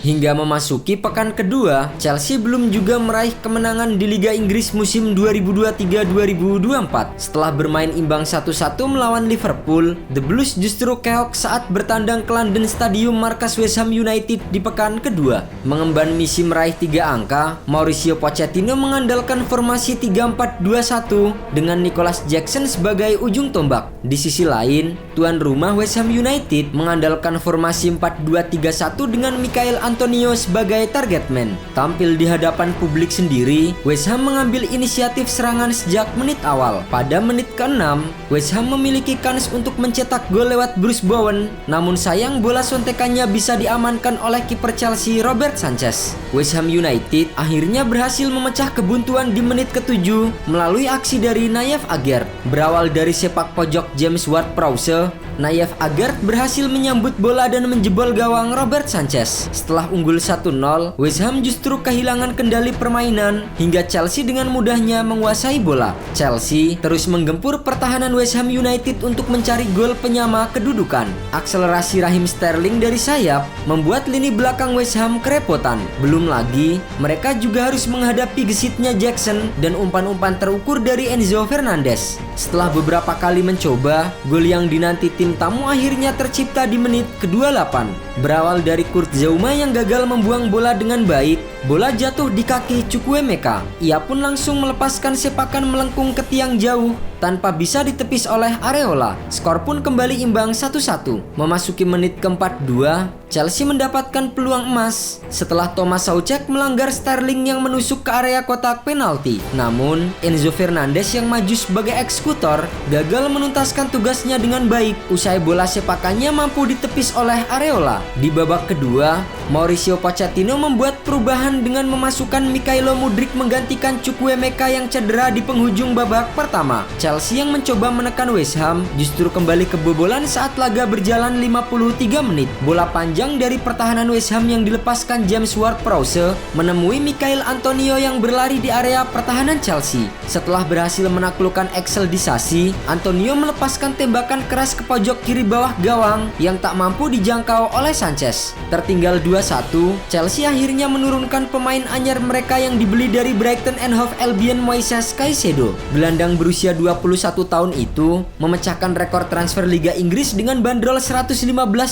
Hingga memasuki pekan kedua, Chelsea belum juga meraih kemenangan di Liga Inggris musim 2023-2024. Setelah bermain imbang 1-1 melawan Liverpool, The Blues justru keok saat bertandang ke London Stadium markas West Ham United di pekan kedua. Mengemban misi meraih 3 angka, Mauricio Pochettino mengandalkan formasi 3-4-2-1 dengan Nicholas Jackson sebagai ujung tombak. Di sisi lain, tuan rumah West Ham United mengandalkan formasi 4-2-3-1 dengan Michail Antonio sebagai target man. Tampil di hadapan publik sendiri, West Ham mengambil inisiatif serangan sejak menit awal. Pada menit ke-6, West Ham memiliki kans untuk mencetak gol lewat Bruce Bowen, namun sayang bola sontekannya bisa diamankan oleh kiper Chelsea Robert Sanchez. West Ham United akhirnya berhasil memecah kebuntuan di menit ke-7 melalui aksi dari Nayef Aguerd. Berawal dari sepak pojok James Ward-Prowse, Nayef Aguerd berhasil menyambut bola dan menjebol gawang Robert Sanchez. Setelah unggul 1-0, West Ham justru kehilangan kendali permainan hingga Chelsea dengan mudahnya menguasai bola. Chelsea terus menggempur pertahanan West Ham United untuk mencari gol penyama kedudukan. Akselerasi Raheem Sterling dari sayap membuat lini belakang West Ham kerepotan. Belum lagi, mereka juga harus menghadapi gesitnya Jackson dan umpan-umpan terukur dari Enzo Fernandez. Setelah beberapa kali mencoba, gol yang dinanti tim tamu akhirnya tercipta di menit ke-28. Berawal dari Kurt Zouma yang gagal membuang bola dengan baik, bola jatuh di kaki Chukwuemeka. Ia pun langsung melepaskan sepakan melengkung ke tiang jauh tanpa bisa ditepis oleh Areola. Skor pun kembali imbang 1-1. Memasuki menit ke-42, Chelsea mendapatkan peluang emas setelah Thomas Soucek melanggar Sterling yang menusuk ke area kotak penalti. Namun, Enzo Fernandez yang maju sebagai eksekutor gagal menuntaskan tugasnya dengan baik usai bola sepakannya mampu ditepis oleh Areola. Di babak kedua, Mauricio Pochettino membuat perubahan dengan memasukkan Mykhailo Mudryk menggantikan Chukwuemeka yang cedera di penghujung babak pertama. Chelsea yang mencoba menekan West Ham justru kembali kebobolan saat laga berjalan 53 menit. Bola panjang dari pertahanan West Ham yang dilepaskan James Ward-Prowse menemui Michail Antonio yang berlari di area pertahanan Chelsea. Setelah berhasil menaklukkan Axel Disasi, Antonio melepaskan tembakan keras ke pojok kiri bawah gawang yang tak mampu dijangkau oleh Sanchez. Tertinggal 2-1, Chelsea akhirnya menurunkan pemain anyar mereka yang dibeli dari Brighton and Hove Albion, Moises Caicedo. Gelandang berusia 21 tahun itu memecahkan rekor transfer Liga Inggris dengan bandrol 115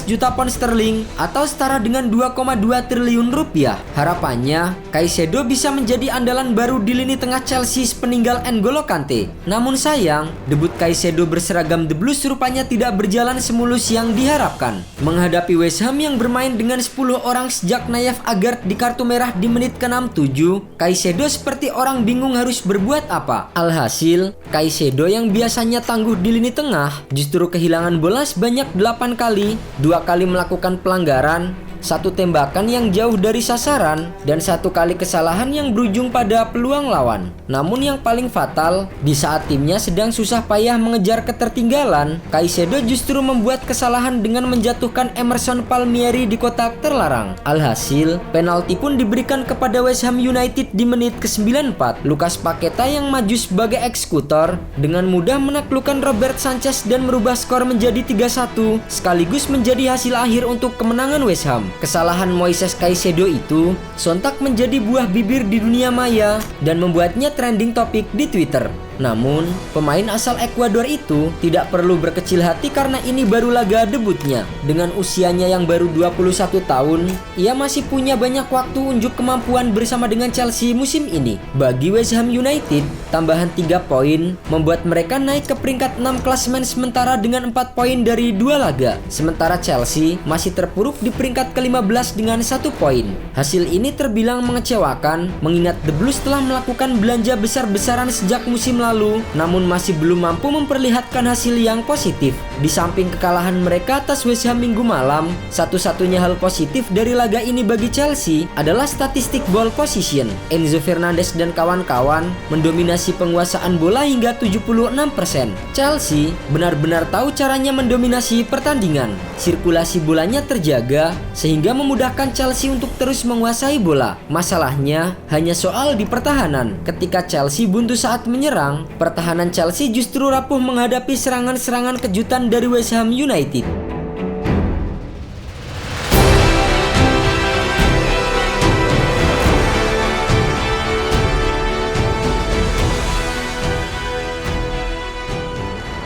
juta pound sterling atau setara dengan 2,2 triliun rupiah. Harapannya, Caicedo bisa menjadi andalan baru di lini tengah Chelsea sepeninggal N'Golo Kante. Namun sayang, debut Caicedo berseragam The Blues rupanya tidak berjalan semulus yang diharapkan. Menghadapi West Ham yang bermain dengan 10 orang sejak Nayef Aguerd di kartu merah di menit ke-67, Caicedo seperti orang bingung harus berbuat apa. Alhasil, Caicedo yang biasanya tangguh di lini tengah justru kehilangan bola sebanyak 8 kali, 2 kali melakukan pelanggaran, 1 tembakan yang jauh dari sasaran, dan 1 kali kesalahan yang berujung pada peluang lawan. Namun yang paling fatal, di saat timnya sedang susah payah mengejar ketertinggalan, Caicedo justru membuat kesalahan dengan menjatuhkan Emerson Palmieri di kotak terlarang. Alhasil, penalti pun diberikan kepada West Ham United di menit ke-94. Lucas Paqueta yang maju sebagai eksekutor dengan mudah menaklukkan Robert Sanchez dan merubah skor menjadi 3-1, sekaligus menjadi hasil akhir untuk kemenangan West Ham. Kesalahan Moises Caicedo itu sontak menjadi buah bibir di dunia maya dan membuatnya trending topik di Twitter. Namun, pemain asal Ekuador itu tidak perlu berkecil hati karena ini baru laga debutnya. Dengan usianya yang baru 21 tahun, ia masih punya banyak waktu unjuk kemampuan bersama dengan Chelsea musim ini. Bagi West Ham United, tambahan 3 poin membuat mereka naik ke peringkat 6 klasemen sementara dengan 4 poin dari 2 laga. Sementara Chelsea masih terpuruk di peringkat ke-15 dengan 1 poin. Hasil ini terbilang mengecewakan mengingat The Blues telah melakukan belanja besar-besaran sejak musim lalu, namun masih belum mampu memperlihatkan hasil yang positif. Di samping kekalahan mereka atas West Ham minggu malam, satu-satunya hal positif dari laga ini bagi Chelsea adalah statistik ball position. Enzo Fernandez dan kawan-kawan mendominasi penguasaan bola hingga 76%. Chelsea benar-benar tahu caranya mendominasi pertandingan. Sirkulasi bolanya terjaga sehingga memudahkan Chelsea untuk terus menguasai bola. Masalahnya hanya soal di pertahanan. Ketika Chelsea buntu saat menyerang, pertahanan Chelsea justru rapuh menghadapi serangan-serangan kejutan dari West Ham United.